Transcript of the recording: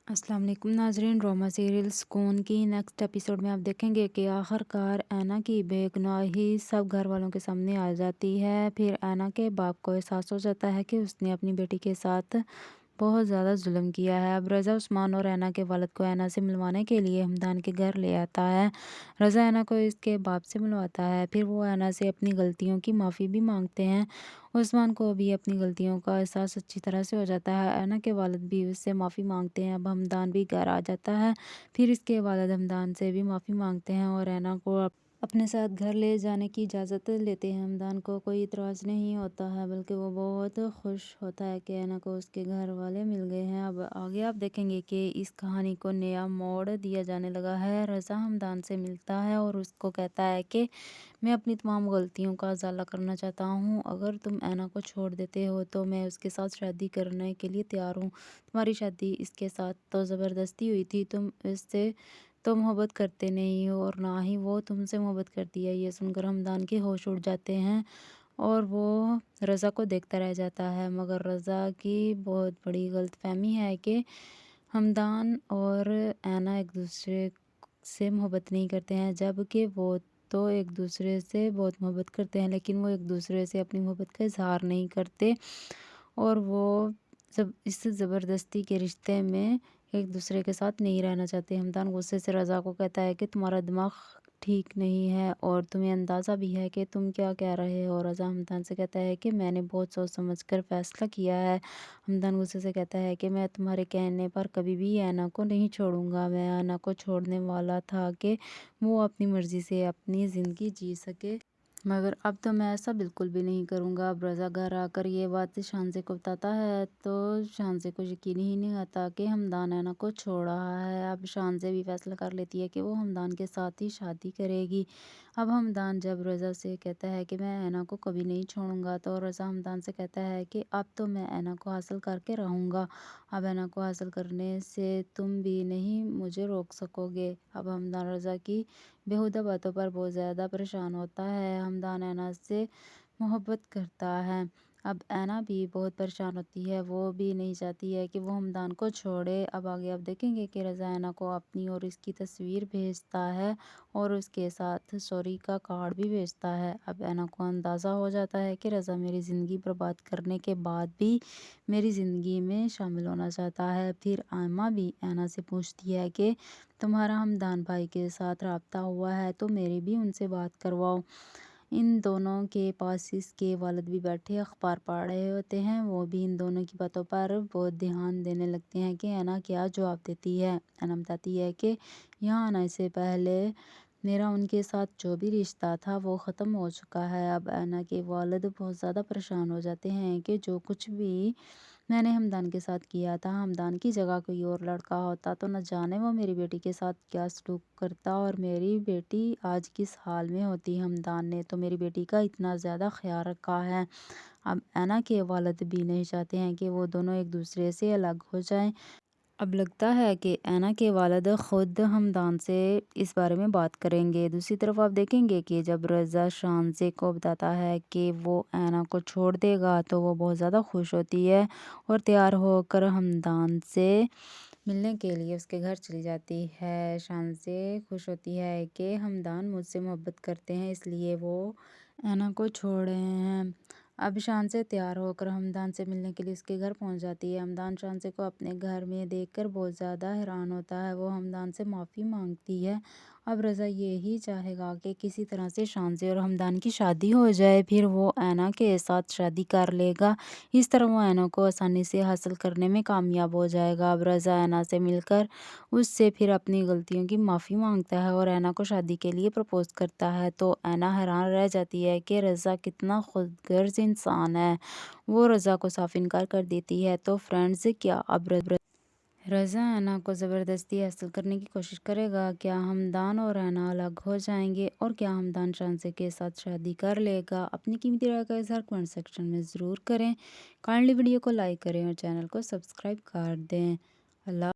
अस्सलाम वालेकुम नाजरीन। ड्रामा सीरियल सुकून की नेक्स्ट एपिसोड में आप देखेंगे कि आखिरकार ऐना की बेगुनाही सब घर वालों के सामने आ जाती है। फिर ऐना के बाप को एहसास हो जाता है कि उसने अपनी बेटी के साथ बहुत ज़्यादा जुल्म किया है। अब रज़ा उस्मान और ऐना के वालिद को ऐना से मिलवाने के लिए हमदान के घर ले आता है। रज़ा ऐना को इसके बाप से मिलवाता है। फिर वो ऐना से अपनी गलतियों की माफ़ी भी मांगते हैं। उस्मान को भी अपनी गलतियों का एहसास अच्छी तरह से हो जाता है। ऐना के वालिद भी उससे माफ़ी मांगते हैं। अब हमदान भी घर आ जाता है। फिर इसके वालिद हमदान से भी माफ़ी मांगते हैं और ऐना को अपने साथ घर ले जाने की इजाज़त लेते हैं। हमदान को कोई इतराज़ नहीं होता है, बल्कि वो बहुत खुश होता है कि ऐना को उसके घर वाले मिल गए हैं। अब आगे आप देखेंगे कि इस कहानी को नया मोड़ दिया जाने लगा है। रज़ा हमदान से मिलता है और उसको कहता है कि मैं अपनी तमाम गलतियों का अज़ाला करना चाहता हूँ। अगर तुम ऐना को छोड़ देते हो तो मैं उसके साथ शादी करने के लिए तैयार हूँ। तुम्हारी शादी इसके साथ तो ज़बरदस्ती हुई थी। तुम इससे तो मोहब्बत करते नहीं हो और ना ही वो तुमसे मोहब्बत करती है। ये सुनकर हमदान के होश उड़ जाते हैं और वो रज़ा को देखता रह जाता है। मगर रज़ा की बहुत बड़ी गलतफहमी है कि हमदान और ऐना एक दूसरे से मोहब्बत नहीं करते हैं, जबकि वो तो एक दूसरे से बहुत मोहब्बत करते हैं, लेकिन वो एक दूसरे से अपनी मोहब्बत का इजहार नहीं करते और वो जब इस ज़बरदस्ती के रिश्ते में एक दूसरे के साथ नहीं रहना चाहते। हमदान गुस्से से रज़ा को कहता है कि तुम्हारा दिमाग ठीक नहीं है और तुम्हें अंदाज़ा भी है कि तुम क्या कह रहे हो। रज़ा हमदान से कहता है कि मैंने बहुत सोच समझ कर फैसला किया है। हमदान गुस्से से कहता है कि मैं तुम्हारे कहने पर कभी भी ऐना को नहीं छोड़ूंगा। मैं ऐना को छोड़ने वाला था कि वो अपनी मर्ज़ी से अपनी ज़िंदगी जी सके, मगर अब तो मैं ऐसा बिल्कुल भी नहीं करूँगा। अब रज़ा घर आकर ये बात शांज़े को बताता है तो शांज़े को यकीन ही नहीं आता कि हमदान ऐना को छोड़ रहा है। अब शांज़े भी फैसला कर लेती है कि वो हमदान के साथ ही शादी करेगी। अब हमदान जब रज़ा से कहता है कि मैं ऐना को कभी नहीं छोड़ूंगा, तो रज़ा हमदान से कहता है कि अब तो मैं ऐना को हासिल करके रहूँगा। अब ऐना को हासिल करने से तुम भी नहीं मुझे रोक सकोगे। अब हमदान रज़ा की बेहुदा बातों पर बहुत ज़्यादा परेशान होता है। हमदान ऐना से मोहब्बत करता है। अब ऐना भी बहुत परेशान होती है, वो भी नहीं चाहती है कि वो हमदान को छोड़े। अब आगे आप देखेंगे कि रज़ा ऐना को अपनी और इसकी तस्वीर भेजता है और उसके साथ सॉरी का कार्ड भी भेजता है। अब ऐना को अंदाज़ा हो जाता है कि रज़ा मेरी ज़िंदगी बर्बाद करने के बाद भी मेरी ज़िंदगी में शामिल होना चाहता है। फिर आयमा भी ऐना से पूछती है कि तुम्हारा हमदान भाई के साथ राब्ता हुआ है तो मेरी भी उनसे बात करवाओ। इन दोनों के पास इसके वालिद भी बैठे अखबार पढ़ रहे होते हैं। वो भी इन दोनों की बातों पर बहुत ध्यान देने लगते हैं कि ऐना क्या जवाब देती है। ऐना बताती है कि यहाँ आने से पहले मेरा उनके साथ जो भी रिश्ता था वो ख़त्म हो चुका है। अब ऐना के वालिद बहुत ज़्यादा परेशान हो जाते हैं कि जो कुछ भी मैंने हमदान के साथ किया था, हमदान की जगह कोई और लड़का होता तो न जाने वो मेरी बेटी के साथ क्या सलूक करता और मेरी बेटी आज किस हाल में होती। हमदान ने तो मेरी बेटी का इतना ज़्यादा ख्याल रखा है। अब ऐना के वालिद भी नहीं चाहते हैं कि वो दोनों एक दूसरे से अलग हो जाएं। अब लगता है कि ऐना के वालिद खुद हमदान से इस बारे में बात करेंगे। दूसरी तरफ आप देखेंगे कि जब रज़ा शांज़े को बताता है कि वो ऐना को छोड़ देगा तो वो बहुत ज़्यादा खुश होती है और तैयार होकर हमदान से मिलने के लिए उसके घर चली जाती है। शांज़े खुश होती है कि हमदान मुझसे मोहब्बत करते हैं, इसलिए वो ऐना को छोड़ रहे हैं। अब शांज़े तैयार होकर हमदान से मिलने के लिए उसके घर पहुंच जाती है। हमदान शांज़े को अपने घर में देखकर बहुत ज़्यादा हैरान होता है। वो हमदान से माफ़ी मांगती है। अब रज़ा यही चाहेगा कि किसी तरह से शांज़े और हमदान की शादी हो जाए, फिर वो ऐना के साथ शादी कर लेगा। इस तरह वो ऐना को आसानी से हासिल करने में कामयाब हो जाएगा। अब रज़ा ऐना से मिलकर उससे फिर अपनी गलतियों की माफ़ी मांगता है और ऐना को शादी के लिए प्रपोज करता है। तो ऐना हैरान रह जाती है कि रज़ा कितना खुदगर्ज इंसान है। वो रज़ा को साफ इनकार कर देती है। तो फ्रेंड्स, क्या अब रज़ा ऐना को ज़बरदस्ती हासिल करने की कोशिश करेगा? क्या हमदान और ऐना अलग हो जाएंगे और क्या हमदान शांज़े के साथ शादी कर लेगा? अपनी कीमती राय का इज़हार कमेंट सेक्शन में ज़रूर करें। काइंडली वीडियो को लाइक करें और चैनल को सब्सक्राइब कर दें। अल्लाह।